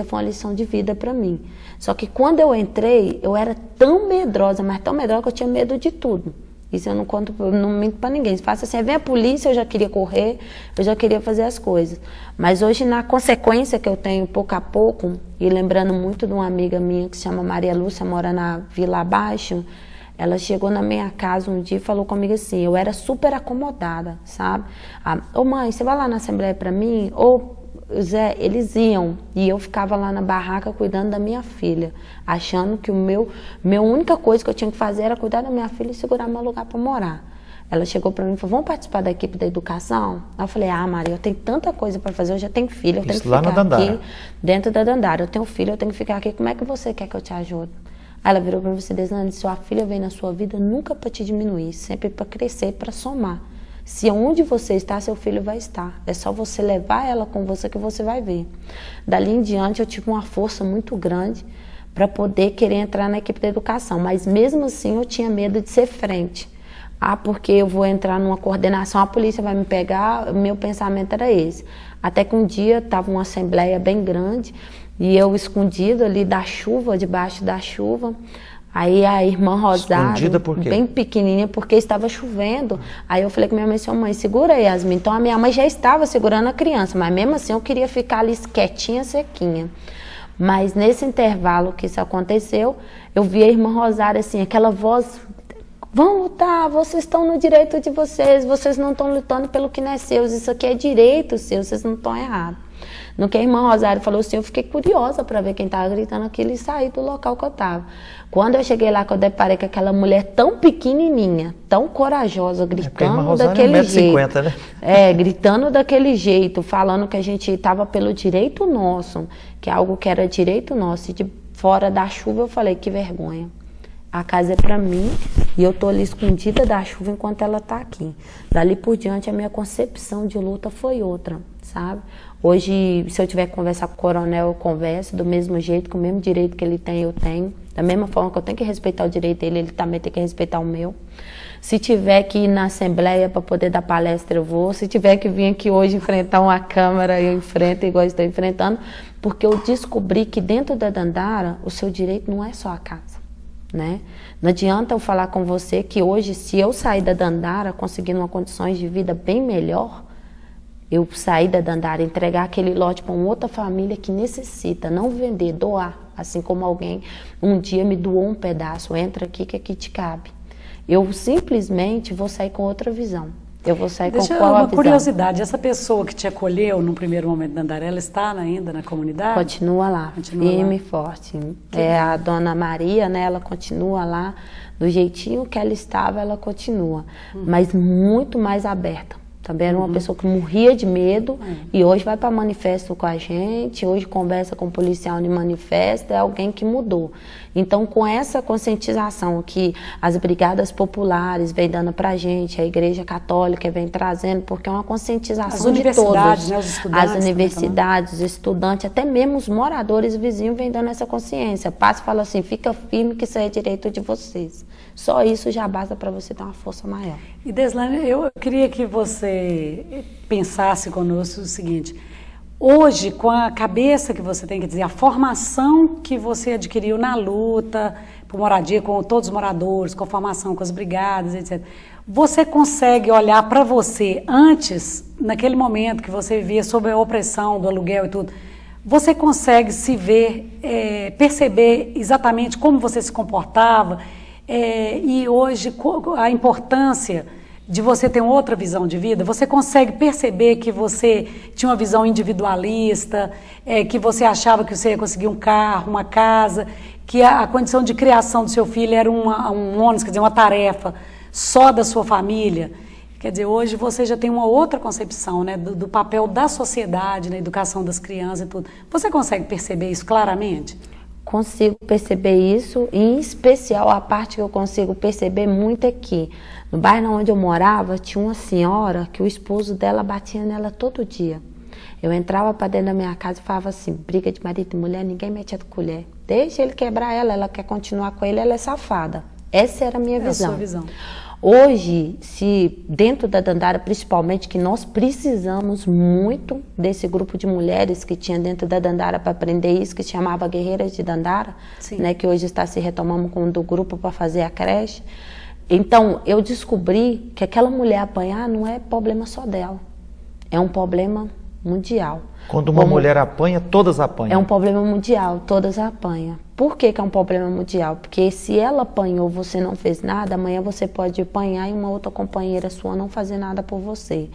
Foi uma lição de vida para mim. Só que quando eu entrei, eu era tão medrosa, mas tão medrosa que eu tinha medo de tudo. Isso eu não conto, não minto para ninguém. Se faz assim, vem a polícia, eu já queria correr, eu já queria fazer as coisas. Mas hoje, na consequência que eu tenho pouco a pouco, e lembrando muito de uma amiga minha que se chama Maria Lúcia, mora na Vila Abaixo, ela chegou na minha casa um dia e falou comigo assim, eu era super acomodada, sabe? Ô mãe, você vai lá na Assembleia para mim? Ou Zé, eles iam e eu ficava lá na barraca cuidando da minha filha, achando que a única coisa que eu tinha que fazer era cuidar da minha filha e segurar meu lugar para morar. Ela chegou para mim e falou, vamos participar da equipe da educação? Eu falei, Maria, eu tenho tanta coisa para fazer, eu já tenho filho, eu tenho que ficar aqui dentro da Dandara, eu tenho filho, eu tenho que ficar aqui, como é que você quer que eu te ajude? Aí ela virou para mim e disse, Deslane, sua filha vem na sua vida nunca para te diminuir, sempre para crescer, para somar. Se onde você está, seu filho vai estar. É só você levar ela com você que você vai ver. Dali em diante eu tive uma força muito grande para poder querer entrar na equipe da educação. Mas mesmo assim eu tinha medo de ser frente. Porque eu vou entrar numa coordenação, a polícia vai me pegar, meu pensamento era esse. Até que um dia estava uma assembleia bem grande e eu escondida ali da chuva, debaixo da chuva. Aí a irmã Rosário, bem pequenininha, porque estava chovendo. Aí eu falei com minha mãe, mãe, segura aí, Yasmin. Então a minha mãe já estava segurando a criança, mas mesmo assim eu queria ficar ali quietinha, sequinha. Mas nesse intervalo que isso aconteceu, eu vi a irmã Rosário assim, aquela voz, vão lutar, vocês estão no direito de vocês não estão lutando pelo que não é seu, isso aqui é direito seu, vocês não estão errados. No que a irmã Rosário falou assim, eu fiquei curiosa para ver quem estava gritando aquilo e saí do local que eu estava. Quando eu cheguei lá, que eu deparei com aquela mulher tão pequenininha, tão corajosa, gritando daquele jeito. 1,50 m, né? Gritando daquele jeito, falando que a gente estava pelo direito nosso, que algo que era direito nosso. E de fora da chuva eu falei, que vergonha. A casa é para mim e eu tô ali escondida da chuva enquanto ela tá aqui. Dali por diante a minha concepção de luta foi outra, sabe? Hoje, se eu tiver que conversar com o coronel, eu converso do mesmo jeito, com o mesmo direito que ele tem, eu tenho. Da mesma forma que eu tenho que respeitar o direito dele, ele também tem que respeitar o meu. Se tiver que ir na Assembleia para poder dar palestra, eu vou. Se tiver que vir aqui hoje enfrentar uma câmara, eu enfrento igual estou enfrentando, porque eu descobri que dentro da Dandara, o seu direito não é só a casa. Né? Não adianta eu falar com você que hoje, se eu sair da Dandara conseguindo uma condições de vida bem melhor, eu sair da Dandara, entregar aquele lote para uma outra família que necessita, não vender, doar, assim como alguém um dia me doou um pedaço, entra aqui que aqui te cabe. Eu simplesmente vou sair com outra visão. Eu vou sair com qual a visão? Uma curiosidade, essa pessoa que te acolheu no primeiro momento da Dandara, ela está ainda na comunidade? Continua lá, firme e forte. A dona Maria, né, ela continua lá, do jeitinho que ela estava, ela continua. Mas muito mais aberta. Também era uma pessoa que morria de medo e hoje vai para manifesto com a gente, hoje conversa com o policial no manifesto, é alguém que mudou. Então, com essa conscientização que as brigadas populares vêm dando para a gente, a Igreja Católica vem trazendo, porque é uma conscientização de todos. Né, os estudantes, as universidades, os estudantes, até mesmo os moradores vizinhos vêm dando essa consciência. Passa e fala assim, fica firme que isso é direito de vocês. Só isso já basta para você ter uma força maior. E Deslane, eu queria que você pensasse conosco o seguinte, hoje, com a cabeça que você tem, quer dizer, a formação que você adquiriu na luta por moradia com todos os moradores, com a formação com as brigadas, etc., você consegue olhar para você antes, naquele momento que você vivia sob a opressão do aluguel e tudo, você consegue se ver, perceber exatamente como você se comportava, e hoje a importância de você ter outra visão de vida, você consegue perceber que você tinha uma visão individualista, que você achava que você ia conseguir um carro, uma casa, que a condição de criação do seu filho era um ônus, quer dizer, uma tarefa só da sua família. Quer dizer, hoje você já tem uma outra concepção, né, do papel da sociedade na educação das crianças e tudo. Você consegue perceber isso claramente? Consigo perceber isso, em especial a parte que eu consigo perceber muito é que no bairro onde eu morava tinha uma senhora que o esposo dela batia nela todo dia. Eu entrava para dentro da minha casa e falava assim, briga de marido e mulher, ninguém mete a colher. Deixa ele quebrar ela quer continuar com ele, ela é safada. Essa era a minha visão. É a sua visão. Hoje, se dentro da Dandara, principalmente, que nós precisamos muito desse grupo de mulheres que tinha dentro da Dandara para aprender isso, que se chamava Guerreiras de Dandara, né, que hoje está se retomando como do grupo para fazer a creche. Então, eu descobri que aquela mulher apanhar não é problema só dela, é um problema mundial. Quando uma mulher apanha, todas apanham. É um problema mundial, todas apanham. Por que que é um problema mundial? Porque se ela apanhou, você não fez nada, amanhã você pode apanhar e uma outra companheira sua não fazer nada por você.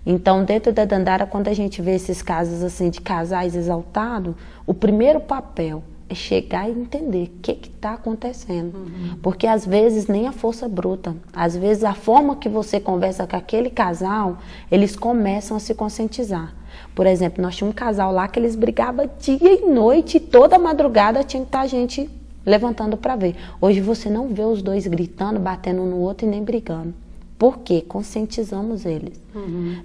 Então, dentro da Dandara, quando a gente vê esses casos assim de casais exaltados, o primeiro papel é chegar e entender o que está acontecendo. Porque às vezes nem a força bruta, às vezes a forma que você conversa com aquele casal, eles começam a se conscientizar. Por exemplo, nós tínhamos um casal lá que eles brigavam dia e noite, e toda madrugada tinha que estar a gente levantando para ver. Hoje você não vê os dois gritando, batendo um no outro e nem brigando. Por quê? Conscientizamos eles.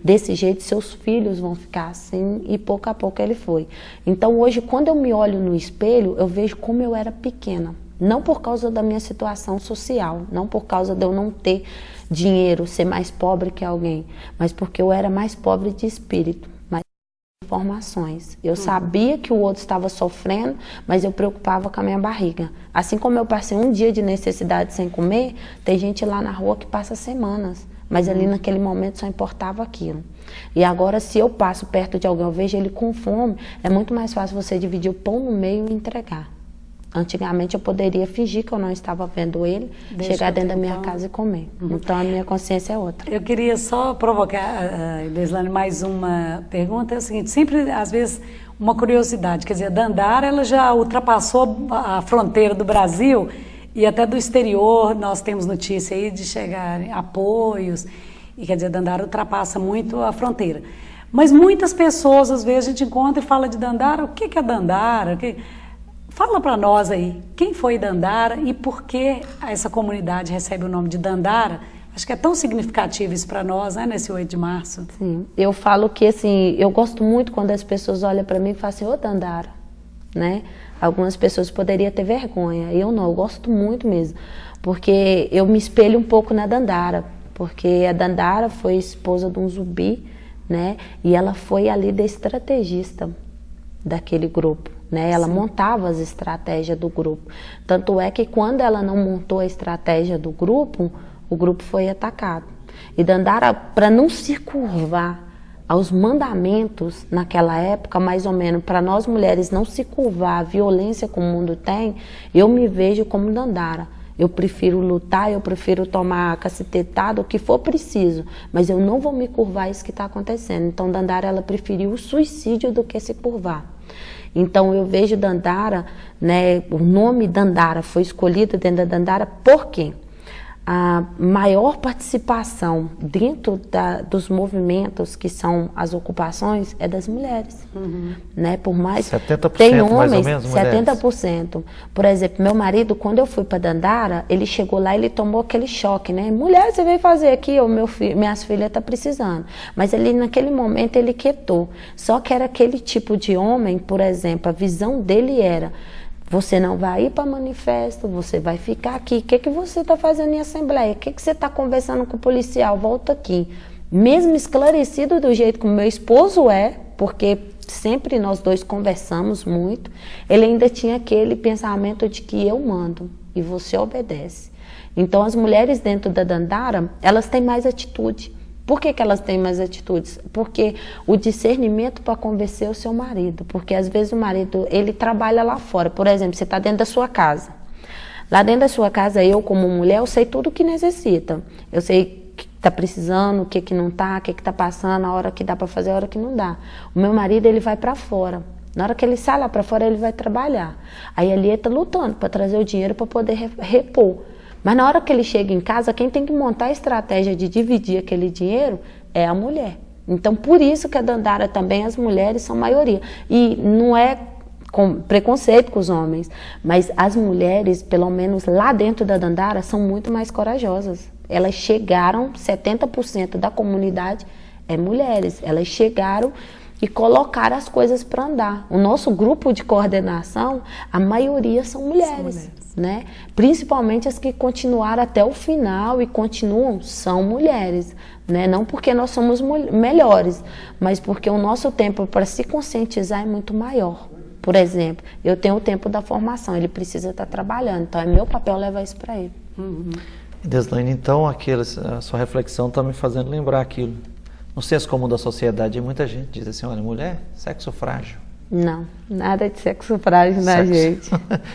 Desse jeito, seus filhos vão ficar assim, e pouco a pouco ele foi. Então, hoje, quando eu me olho no espelho, eu vejo como eu era pequena. Não por causa da minha situação social, não por causa de eu não ter dinheiro, ser mais pobre que alguém, mas porque eu era mais pobre de espírito, mais informações. Eu sabia que o outro estava sofrendo, mas eu preocupava com a minha barriga. Assim como eu passei um dia de necessidade sem comer, tem gente lá na rua que passa semanas, mas ali naquele momento só importava aquilo. E agora, se eu passo perto de alguém, eu vejo ele com fome, é muito mais fácil você dividir o pão no meio e entregar. Antigamente eu poderia fingir que eu não estava vendo ele, chegar dentro da minha casa e comer. Então a minha consciência é outra. Eu queria só provocar, Deslane, mais uma pergunta. É o seguinte, sempre, às vezes, uma curiosidade. Quer dizer, a Dandara, ela já ultrapassou a fronteira do Brasil e até do exterior. Nós temos notícia aí de chegarem apoios. E quer dizer, a Dandara ultrapassa muito a fronteira. Mas muitas pessoas, às vezes, a gente encontra e fala de Dandara. O que é Dandara? Fala para nós aí, quem foi Dandara e por que essa comunidade recebe o nome de Dandara? Acho que é tão significativo isso para nós, né, nesse 8 de março. Sim, eu falo que, assim, eu gosto muito quando as pessoas olham para mim e falam assim, ô Dandara, né? Algumas pessoas poderiam ter vergonha, eu não, eu gosto muito mesmo, porque eu me espelho um pouco na Dandara, porque a Dandara foi esposa de um zumbi, né? E ela foi a líder estrategista daquele grupo. Né? Ela montava as estratégias do grupo. Tanto é que quando ela não montou a estratégia do grupo, o grupo foi atacado. E Dandara, para não se curvar aos mandamentos naquela época, mais ou menos, para nós mulheres não se curvar à violência que o mundo tem, eu me vejo como Dandara. Eu prefiro lutar, eu prefiro tomar cacetetada, o que for preciso, mas eu não vou me curvar a isso que está acontecendo. Então Dandara, ela preferiu o suicídio do que se curvar. Então eu vejo Dandara, né, o nome Dandara foi escolhido dentro da Dandara por quê? A maior participação dentro dos movimentos que são as ocupações é das mulheres, né? Por mais 70% tem homens, mais ou menos, 70%. Por exemplo, meu marido, quando eu fui para Dandara, ele chegou lá e ele tomou aquele choque, né? Mulher, você veio fazer aqui, o meu filho, minhas filhas estão precisando. Mas ele naquele momento ele quietou. Só que era aquele tipo de homem, por exemplo, a visão dele era: você não vai ir para manifesto, você vai ficar aqui. O que você está fazendo em assembleia? O que você está conversando com o policial? Volta aqui. Mesmo esclarecido do jeito que o meu esposo é, porque sempre nós dois conversamos muito, ele ainda tinha aquele pensamento de que eu mando e você obedece. Então as mulheres dentro da Dandara, elas têm mais atitude. Por que elas têm mais atitudes? Porque o discernimento para convencer o seu marido. Porque às vezes o marido, ele trabalha lá fora. Por exemplo, você está dentro da sua casa. Lá dentro da sua casa, eu como mulher, eu sei tudo o que necessita. Eu sei o que está precisando, o que não está, o que está passando, a hora que dá para fazer, a hora que não dá. O meu marido, ele vai para fora. Na hora que ele sai lá para fora, ele vai trabalhar. Aí ali ele está lutando para trazer o dinheiro para poder repor. Mas na hora que ele chega em casa, quem tem que montar a estratégia de dividir aquele dinheiro é a mulher. Então, por isso que a Dandara também, as mulheres são maioria. E não é com preconceito com os homens, mas as mulheres, pelo menos lá dentro da Dandara, são muito mais corajosas. Elas chegaram, 70% da comunidade é mulheres. Elas chegaram e colocar as coisas para andar. O nosso grupo de coordenação, a maioria são mulheres, né? Principalmente as que continuaram até o final e continuam, são mulheres, né? Não porque nós somos melhores, mas porque o nosso tempo para se conscientizar é muito maior. Por exemplo, eu tenho o tempo da formação, ele precisa estar trabalhando, então é meu papel levar isso para ele. Deslaine, então a sua reflexão está me fazendo lembrar aquilo. No senso comum da sociedade, muita gente diz assim, olha, mulher, sexo frágil. Não, nada de sexo frágil na gente.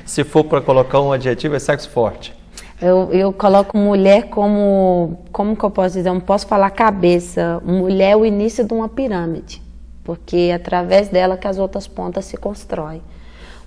Se for para colocar um adjetivo, é sexo forte. Eu coloco mulher como que eu posso dizer? Eu não posso falar cabeça. Mulher é o início de uma pirâmide, porque é através dela que as outras pontas se constroem.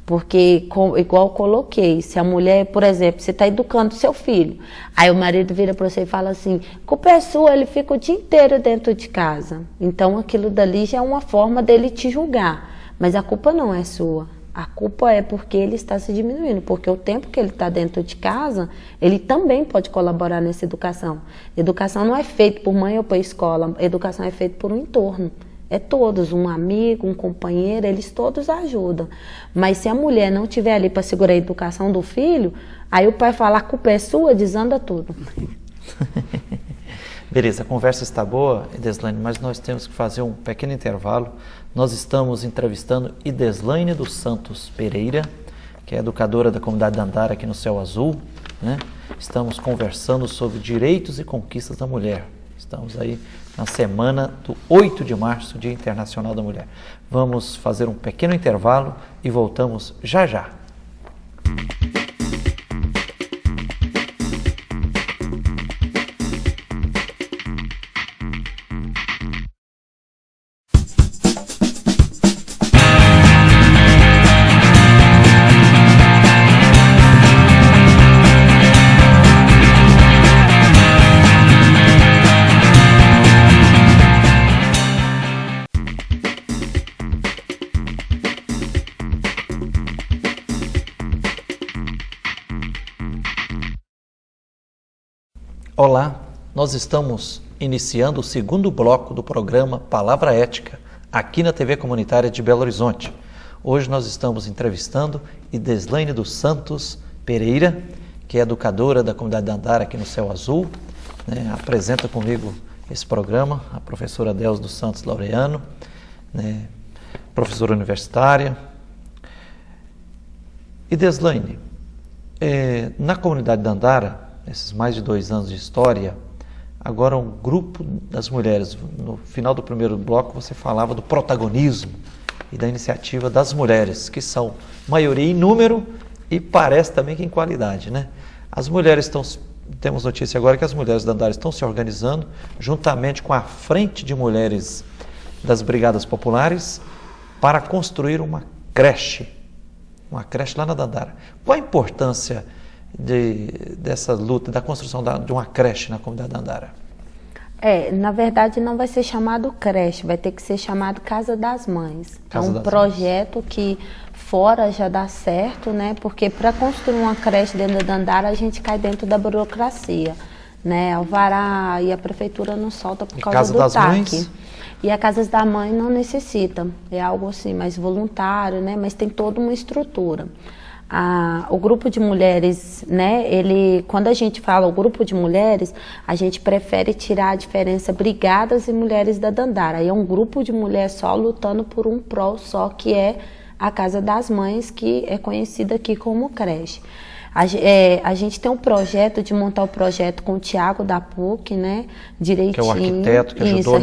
Porque, igual eu coloquei, se a mulher, por exemplo, você está educando seu filho, aí o marido vira para você e fala assim, culpa é sua, ele fica o dia inteiro dentro de casa. Então aquilo dali já é uma forma dele te julgar, mas a culpa não é sua. A culpa é porque ele está se diminuindo, porque o tempo que ele está dentro de casa, ele também pode colaborar nessa educação. Educação não é feita por mãe ou por escola, educação é feita por um entorno. É todos, um amigo, um companheiro, eles todos ajudam. Mas se a mulher não estiver ali para segurar a educação do filho, aí o pai fala, a culpa é sua, desanda tudo. Beleza, a conversa está boa, Deslaine, mas nós temos que fazer um pequeno intervalo. Nós estamos entrevistando Deslaine dos Santos Pereira, que é educadora da comunidade Dandara aqui no Céu Azul, né? Estamos conversando sobre direitos e conquistas da mulher. Estamos aí na semana do 8 de março, Dia Internacional da Mulher. Vamos fazer um pequeno intervalo e voltamos já já. Olá, nós estamos iniciando o segundo bloco do programa Palavra Ética, aqui na TV Comunitária de Belo Horizonte. Hoje nós estamos entrevistando Deslaine dos Santos Pereira, que é educadora da comunidade Dandara aqui no Céu Azul, né? Apresenta comigo esse programa a professora Delza dos Santos Laureano, né? Professora universitária. Deslaine, na comunidade Dandara, esses mais de 2 anos de história, agora um grupo das mulheres. No final do primeiro bloco você falava do protagonismo e da iniciativa das mulheres, que são maioria em número e parece também que em qualidade, né? As mulheres temos notícia agora que as mulheres da Dandara estão se organizando juntamente com a Frente de Mulheres das Brigadas Populares para construir uma creche lá na Dandara. Qual a importância dessa luta, da construção de uma creche na comunidade Dandara? Na verdade não vai ser chamado creche, vai ter que ser chamado Casa das Mães. É um projeto que fora já dá certo, né? Porque para construir uma creche dentro da Dandara a gente cai dentro da burocracia, né? Alvará e a prefeitura não solta por causa do TAC. E a Casa da Mãe não necessita, é algo assim mais voluntário, né? Mas tem toda uma estrutura. O grupo de mulheres, né, quando a gente fala o grupo de mulheres, a gente prefere tirar a diferença brigadas e mulheres da Dandara. Aí é um grupo de mulheres só lutando por um prol só, que é a Casa das Mães, que é conhecida aqui como creche. A gente tem um projeto de montar o projeto com o Tiago da PUC, né, direitinho. Que é o arquiteto que ajudou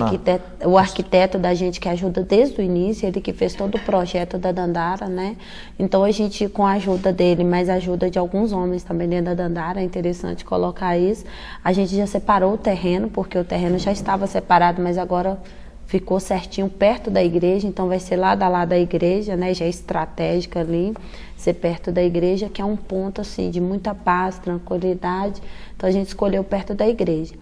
o arquiteto da gente que ajuda desde o início, ele que fez todo o projeto da Dandara, né. Então a gente, com a ajuda dele, mais a ajuda de alguns homens também dentro da Dandara, é interessante colocar isso, a gente já separou o terreno, porque o terreno já estava separado, mas agora ficou certinho perto da igreja, então vai ser lá da igreja, né, já é estratégica ali, ser perto da igreja, que é um ponto assim de muita paz, tranquilidade, então a gente escolheu perto da igreja.